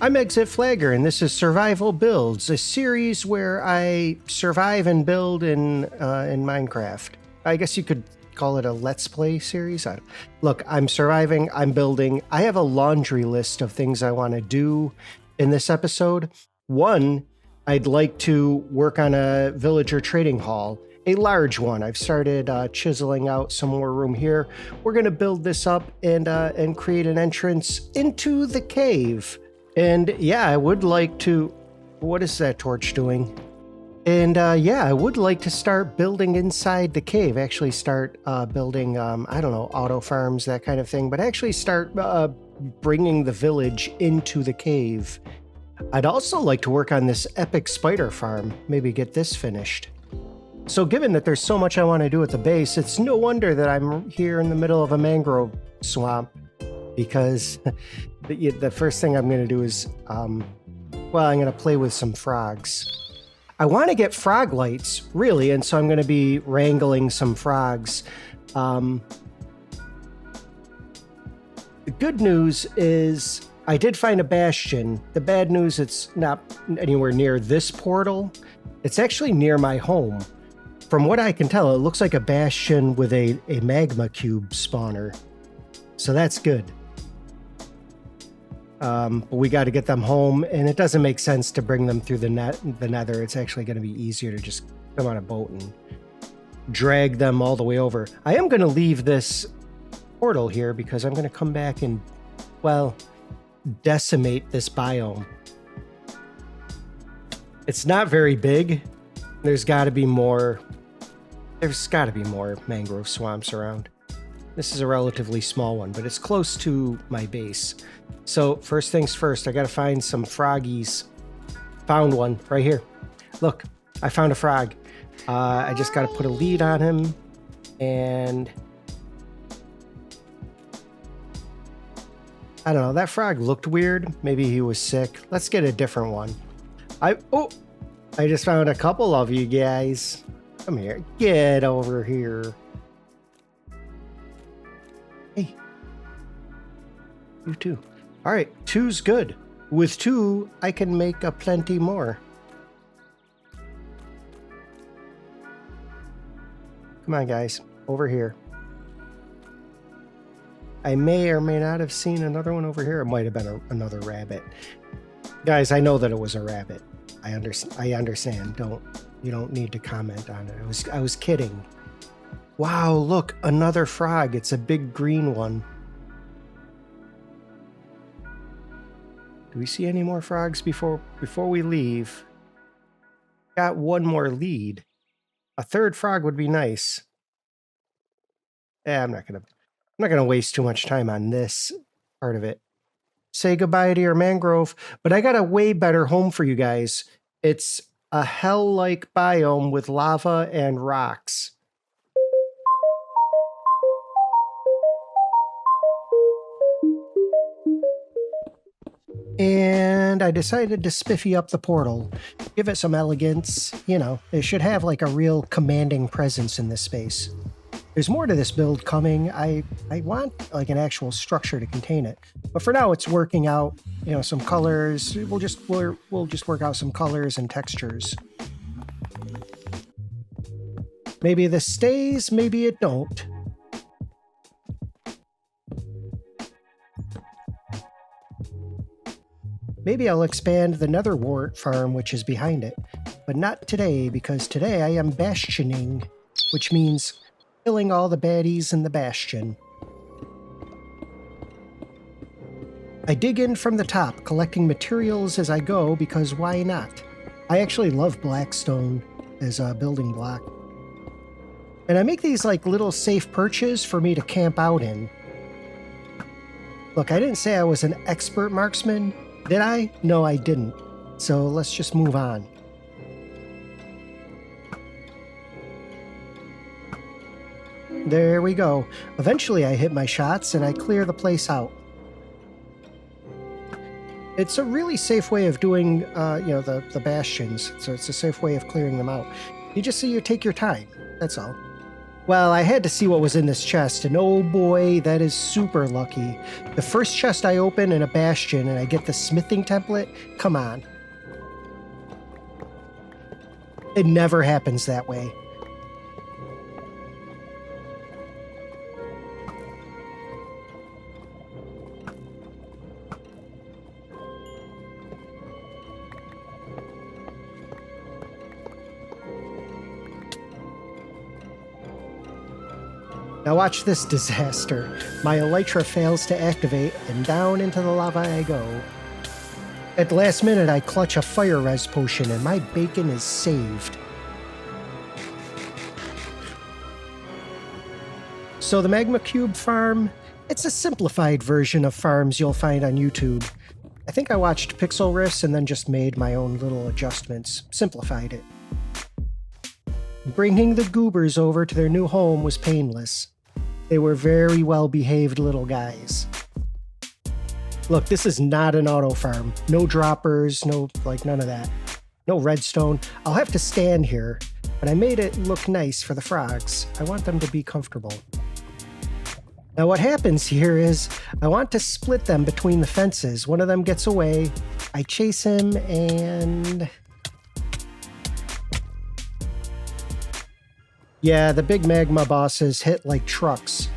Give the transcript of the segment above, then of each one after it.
I'm Exit Flagger, and this is Survival Builds, a series where I survive and build in Minecraft. I guess you could call it a Let's Play series. Look, I'm surviving, I'm building. I have a laundry list of things I want to do in this episode. One, I'd like to work on a villager trading hall, a large one. I've started chiseling out some more room here. We're going to build this up and create an entrance into the cave. And yeah, I would like to... What is that torch doing? And yeah, I would like to start building inside the cave. Actually start building, I don't know, auto farms, that kind of thing. But actually start bringing the village into the cave. I'd also like to work on this epic spider farm. Maybe get this finished. So given that there's so much I want to do at the base, it's no wonder that I'm here in the middle of a mangrove swamp. Because the first thing I'm going to do is, I'm going to play with some frogs. I want to get frog lights, really, and so I'm going to be wrangling some frogs. The good news is I did find a bastion. The bad news, it's not anywhere near this portal. It's actually near my home. From what I can tell, it looks like a bastion with a magma cube spawner. So that's good. But we got to get them home, and it doesn't make sense to bring them through the nether. It's actually going to be easier to just come on a boat and drag them all the way over. I am going to leave this portal here because I'm going to come back and, well, decimate this biome. It's not very big. There's got to be more. There's got to be more mangrove swamps around. This is a relatively small one, but it's close to my base. So first things first, I got to find some froggies. Found one right here. Look, I found a frog. I just got to put a lead on him. And I don't know, that frog looked weird. Maybe he was sick. Let's get a different one. I just found a couple of you guys. Come here. Get over here. Hey, you too. All right, two's good. With two, I can make a plenty more. Come on, guys, over here. I may or may not have seen another one over here. It might have been another rabbit. Guys, I know that it was a rabbit. I understand. You don't need to comment on it. I was kidding. Wow, look, another frog. It's a big green one. Do we see any more frogs before we leave? Got one more lead. A third frog would be nice. I'm not gonna waste too much time on this part of it. Say goodbye to your mangrove, but I got a way better home for you guys. It's a hell-like biome with lava and rocks. And I decided to spiffy up the portal, give it some elegance. You know, it should have like a real commanding presence in this space. There's more to this build coming. I want like an actual structure to contain it. But for now, it's working out, you know, some colors. We'll just work out some colors and textures. Maybe this stays, maybe it don't. Maybe I'll expand the nether wart farm, which is behind it. But not today, because today I am bastioning, which means killing all the baddies in the bastion. I dig in from the top, collecting materials as I go, because why not? I actually love blackstone as a building block. And I make these like little safe perches for me to camp out in. Look, I didn't say I was an expert marksman. Did I? No, I didn't. So let's just move on. There we go. Eventually I hit my shots and I clear the place out. It's a really safe way of doing, the bastions. So it's a safe way of clearing them out. You take your time. That's all. Well, I had to see what was in this chest, and oh boy, that is super lucky. The first chest I open in a bastion and I get the smithing template, come on. It never happens that way. Now watch this disaster. My elytra fails to activate, and down into the lava I go. At the last minute, I clutch a fire res potion, and my bacon is saved. So the magma cube farm, it's a simplified version of farms you'll find on YouTube. I think I watched pixel riffs and then just made my own little adjustments, simplified it. Bringing the goobers over to their new home was painless. They were very well-behaved little guys. Look, this is not an auto farm. No droppers, none of that. No redstone. I'll have to stand here, but I made it look nice for the frogs. I want them to be comfortable. Now what happens here is I want to split them between the fences. One of them gets away. I chase him and... Yeah, the big magma bosses hit like trucks.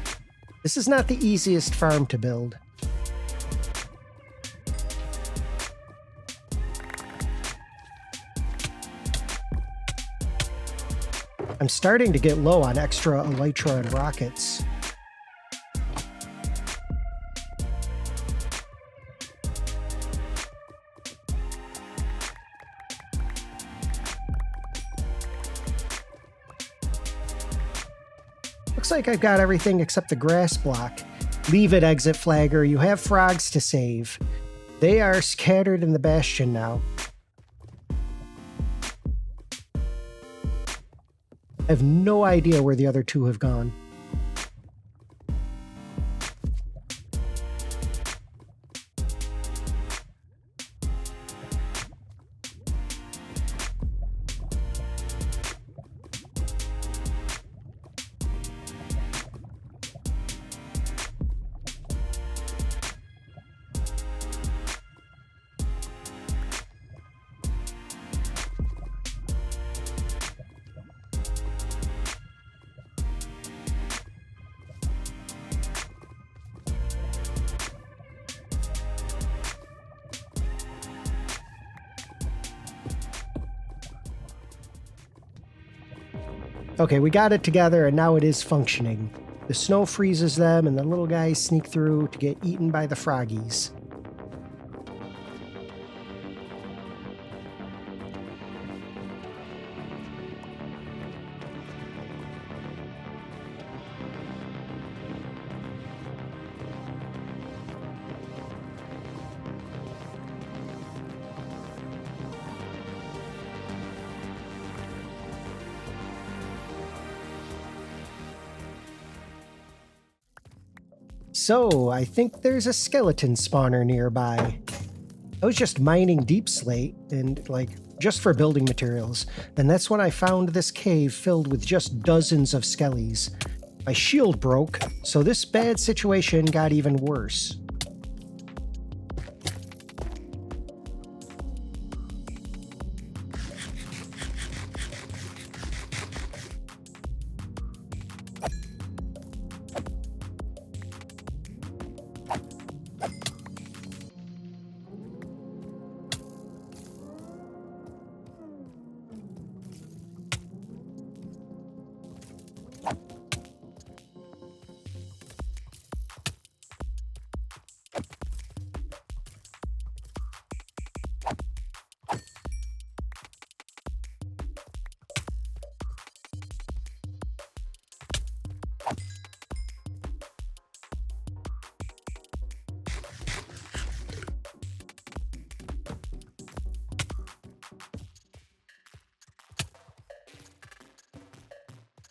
This is not the easiest farm to build. I'm starting to get low on extra elytra and rockets. Looks like I've got everything except the grass block. Leave it, exit flagger. You have frogs to save. They are scattered in the bastion now. I have no idea where the other two have gone. Okay, we got it together and now it is functioning. The snow freezes them and the little guys sneak through to get eaten by the froggies. So, I think there's a skeleton spawner nearby. I was just mining deep slate and, just for building materials, and that's when I found this cave filled with just dozens of skellies. My shield broke, so this bad situation got even worse.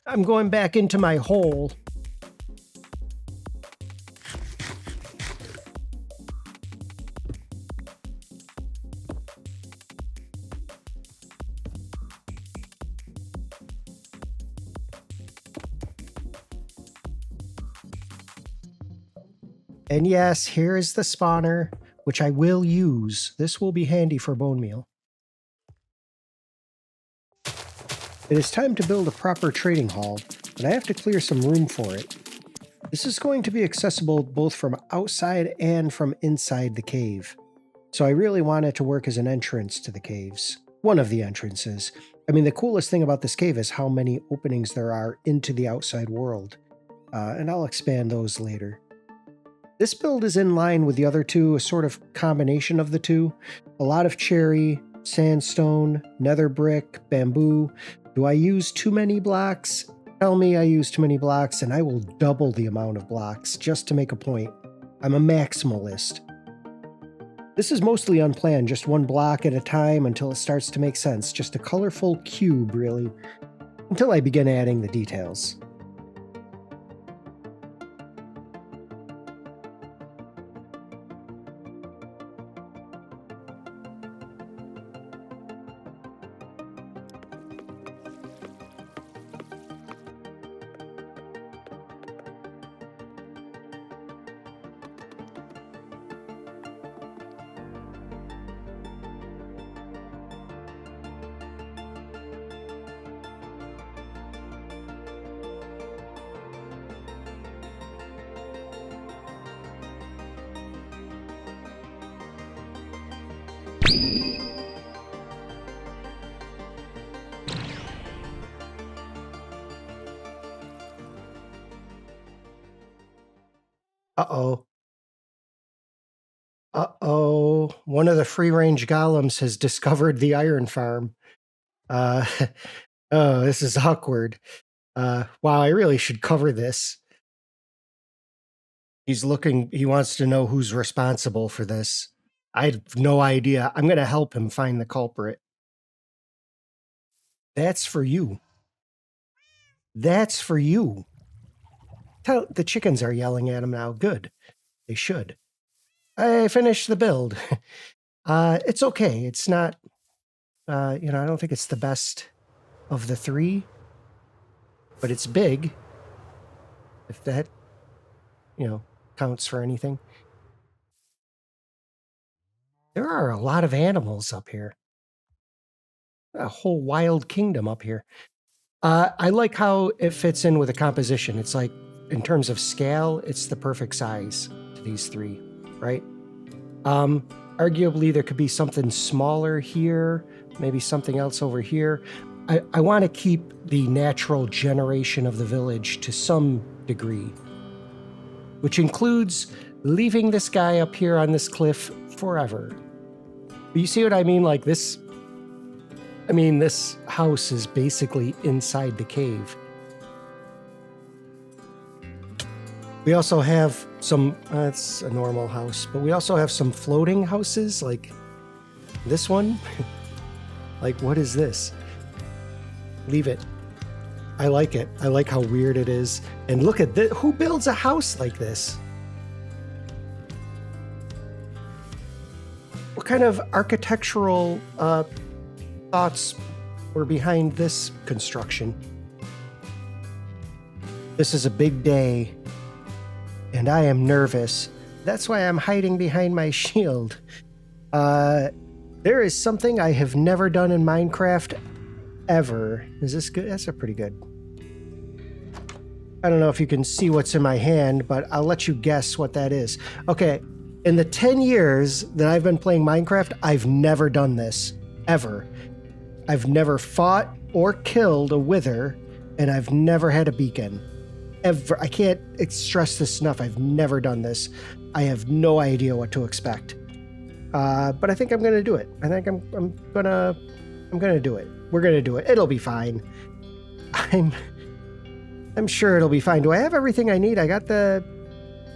I'm going back into my hole. And yes, here is the spawner, which I will use. This will be handy for bone meal. It is time to build a proper trading hall, but I have to clear some room for it. This is going to be accessible both from outside and from inside the cave. So I really want it to work as an entrance to the caves. One of the entrances. I mean, the coolest thing about this cave is how many openings there are into the outside world. And I'll expand those later. This build is in line with the other two, a sort of combination of the two. A lot of cherry, sandstone, nether brick, bamboo. Do I use too many blocks? Tell me I use too many blocks and I will double the amount of blocks just to make a point. I'm a maximalist. This is mostly unplanned, just one block at a time until it starts to make sense. Just a colorful cube, really, until I begin adding the details. Uh-oh. Uh-oh. One of the free-range golems has discovered the iron farm. Oh, this is awkward. Wow, I really should cover this. He wants to know who's responsible for this. I have no idea. I'm going to help him find the culprit. That's for you. That's for you. The chickens are yelling at him now. Good. They should. I finished the build. It's okay. It's not, I don't think it's the best of the three, but it's big. If that, counts for anything. There are a lot of animals up here. A whole wild kingdom up here. I like how it fits in with the composition. It's like, in terms of scale, it's the perfect size to these three, right? Arguably, there could be something smaller here, maybe something else over here. I want to keep the natural generation of the village to some degree, which includes leaving this guy up here on this cliff forever. But you see what I mean? Like this, this house is basically inside the cave. We also have some, it's a normal house, but we also have some floating houses, like this one. Like, what is this? Leave it. I like it. I like how weird it is. And look at this. Who builds a house like this? What kind of architectural thoughts were behind this construction? This is a big day. And I am nervous. That's why I'm hiding behind my shield. There is something I have never done in Minecraft ever. Is this good? That's pretty good. I don't know if you can see what's in my hand, but I'll let you guess what that is. Okay, in the 10 years that I've been playing Minecraft, I've never done this, ever. I've never fought or killed a wither, and I've never had a beacon. Ever. I can't stress this enough. I've never done this. I have no idea what to expect. But I think I'm gonna do it. I think I'm gonna do it. We're gonna do it. It'll be fine. I'm sure it'll be fine. Do I have everything I need? I got the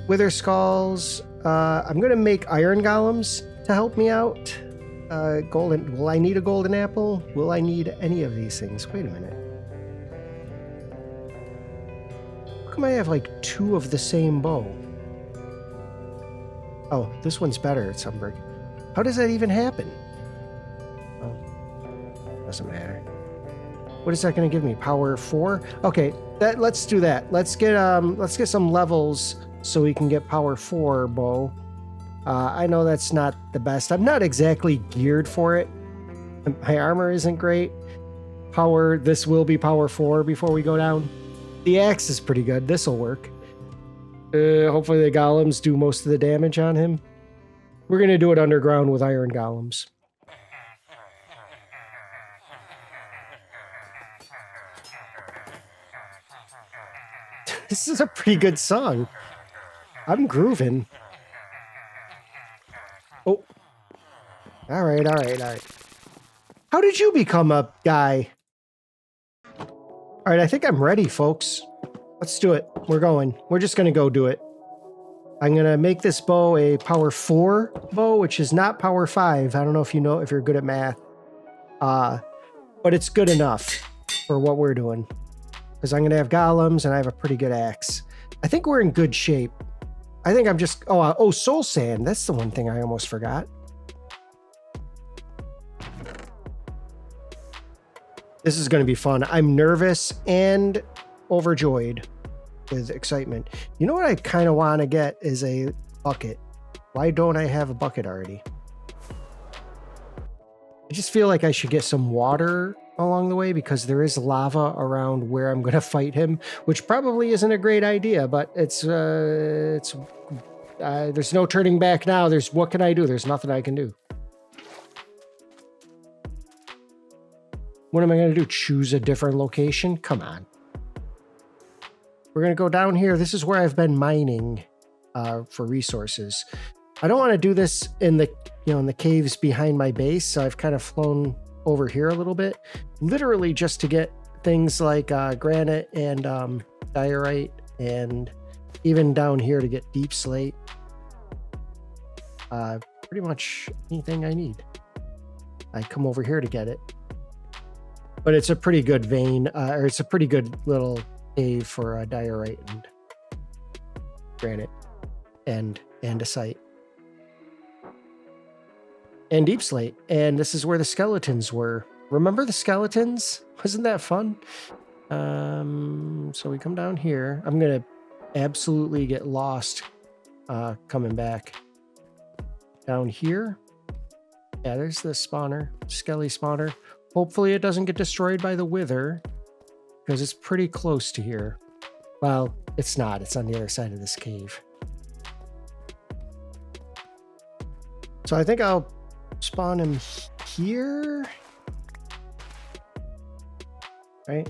wither skulls. I'm gonna make iron golems to help me out. Golden. Will I need a golden apple? Will I need any of these things? Wait a minute. How come I have like two of the same bow? Oh, this one's better at Sunberg. How does that even happen? Oh, doesn't matter. What is that going to give me? Power 4? Okay, let's do that. Let's get some levels so we can get power 4 bow. I know that's not the best. I'm not exactly geared for it. My armor isn't great. This will be power 4 before we go down. The axe is pretty good. This will work. Hopefully the golems do most of the damage on him. We're going to do it underground with iron golems. This is a pretty good song. I'm grooving. Oh. All right. How did you become a guy? All right, I think I'm ready, folks. Let's do it. We're going. We're just going to go do it. I'm going to make this bow a power 4 bow, which is not power 5. I don't know if you know, if you're good at math. But it's good enough for what we're doing. Because I'm going to have golems and I have a pretty good axe. I think we're in good shape. I think I'm just... Oh, soul sand. That's the one thing I almost forgot. This is going to be fun. I'm nervous and overjoyed with excitement. You know what I kind of want to get is a bucket. Why don't I have a bucket already? I just feel like I should get some water along the way because there is lava around where I'm going to fight him, which probably isn't a great idea, but there's no turning back now. What can I do? There's nothing I can do. What am I going to do? Choose a different location? Come on. We're going to go down here. This is where I've been mining for resources. I don't want to do this in the caves behind my base, so I've kind of flown over here a little bit, literally just to get things like granite and diorite, and even down here to get deep slate. Pretty much anything I need. I come over here to get it. But it's a pretty good vein, or it's a pretty good little cave for diorite and granite and andesite. And deep slate. And this is where the skeletons were. Remember the skeletons? Wasn't that fun? So we come down here. I'm going to absolutely get lost coming back. Down here. Yeah, there's the spawner. Skelly spawner. Hopefully it doesn't get destroyed by the wither, because it's pretty close to here. Well, it's not. It's on the other side of this cave. So I think I'll spawn him here. Right?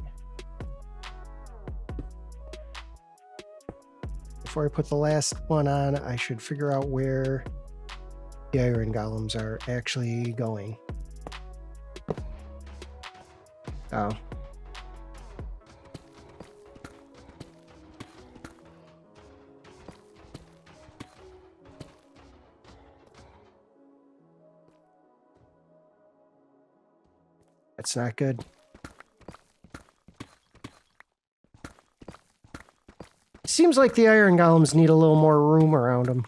Before I put the last one on, I should figure out where the iron golems are actually going. Oh. That's not good. Seems like the iron golems need a little more room around them.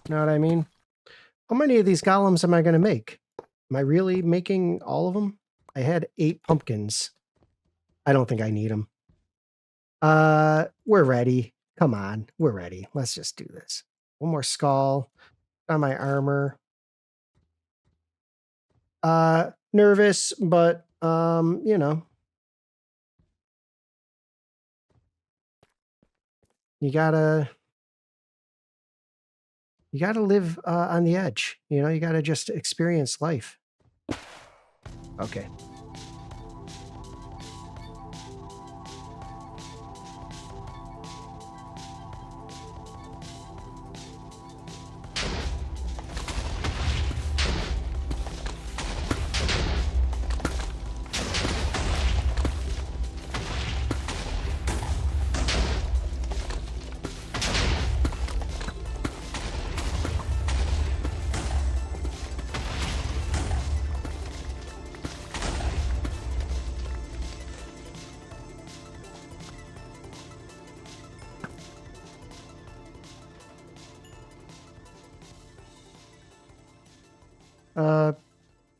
Know what I mean? How many of these golems am I going to make? Am I really making all of them? I had 8 pumpkins. I don't think I need them. We're ready. Come on. We're ready. Let's just do this. One more skull on my armor. Nervous, but, you know. You gotta live on the edge. You know, you gotta just experience life. Okay.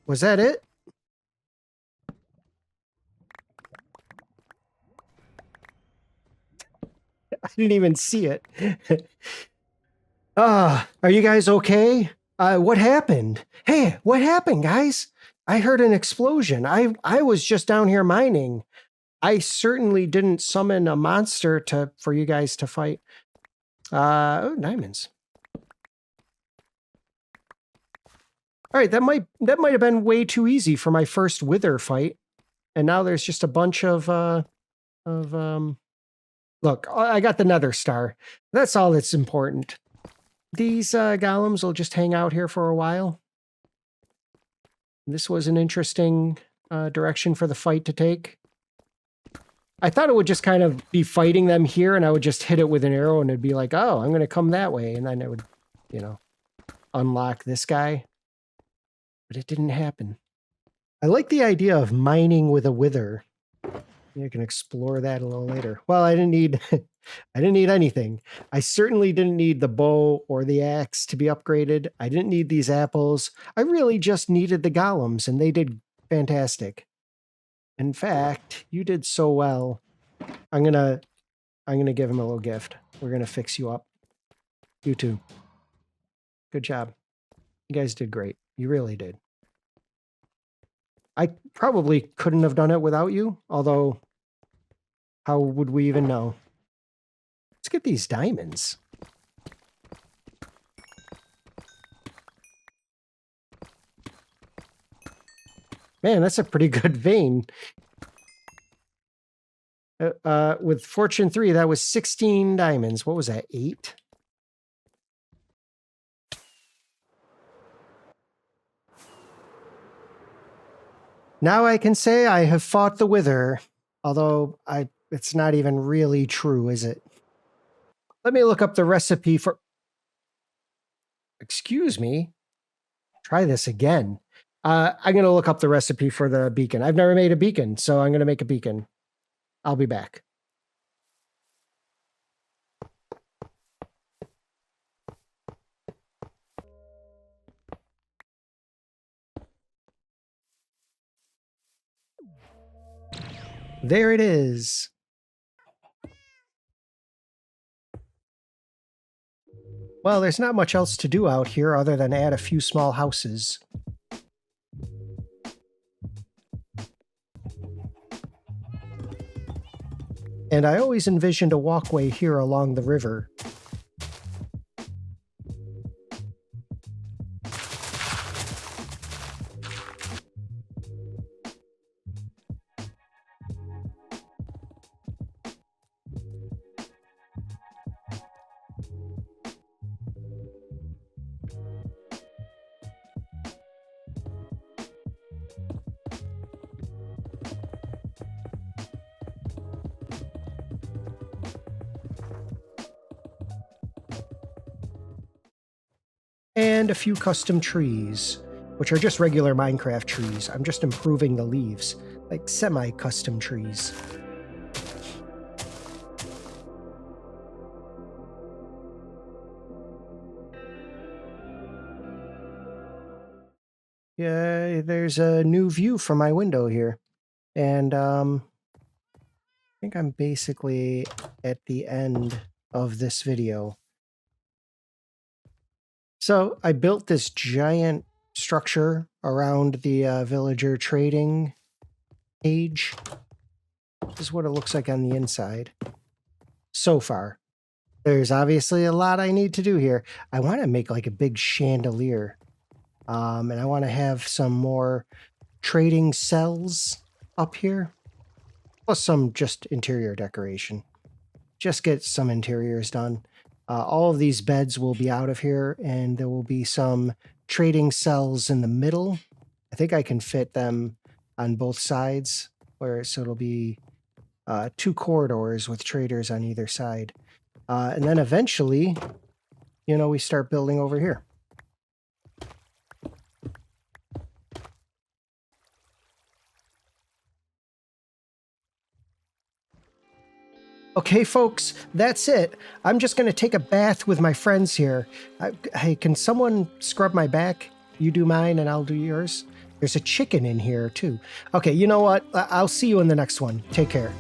Was that it? didn't even see it. Are you guys okay? What happened? Hey, what happened, guys? I heard an explosion. I was just down here mining. I certainly didn't summon a monster for you guys to fight. Oh, diamonds. All right, that might have been way too easy for my first wither fight. And now there's just a bunch of look, I got the nether star. That's all that's important. These golems will just hang out here for a while. This was an interesting direction for the fight to take. I thought it would just kind of be fighting them here, and I would just hit it with an arrow, and it'd be like, oh, I'm going to come that way. And then it would, you know, unlock this guy. But it didn't happen. I like the idea of mining with a wither. You can explore that a little later. Well, I didn't need anything. I certainly didn't need the bow or the axe to be upgraded. I didn't need these apples. I really just needed the golems, and they did fantastic. In fact, you did so well. I'm gonna give him a little gift. We're gonna fix you up. You too. Good job. You guys did great. You really did. I probably couldn't have done it without you, although how would we even know? Let's get these diamonds. Man, that's a pretty good vein. With Fortune 3, that was 16 diamonds. What was that, 8? Now I can say I have fought the Wither, although it's not even really true, is it? Let me look up the recipe for... Excuse me? Try this again. I'm going to look up the recipe for the beacon. I've never made a beacon, so I'm going to make a beacon. I'll be back. There it is. Well, there's not much else to do out here other than add a few small houses. And I always envisioned a walkway here along the river. And a few custom trees, which are just regular Minecraft trees. I'm just improving the leaves, like semi-custom trees. Yeah, there's a new view from my window here. And I think I'm basically at the end of this video. So I built this giant structure around the villager trading cage. This is what it looks like on the inside. So far. There's obviously a lot I need to do here. I want to make like a big chandelier. And I want to have some more trading cells up here. Plus some just interior decoration. Just get some interiors done. All of these beds will be out of here, and there will be some trading cells in the middle. I think I can fit them on both sides, so it'll be 2 corridors with traders on either side. And then eventually, you know, we start building over here. Okay, folks, that's it. I'm just going to take a bath with my friends here. Hey, can someone scrub my back? You do mine and I'll do yours. There's a chicken in here, too. Okay, you know what? I'll see you in the next one. Take care.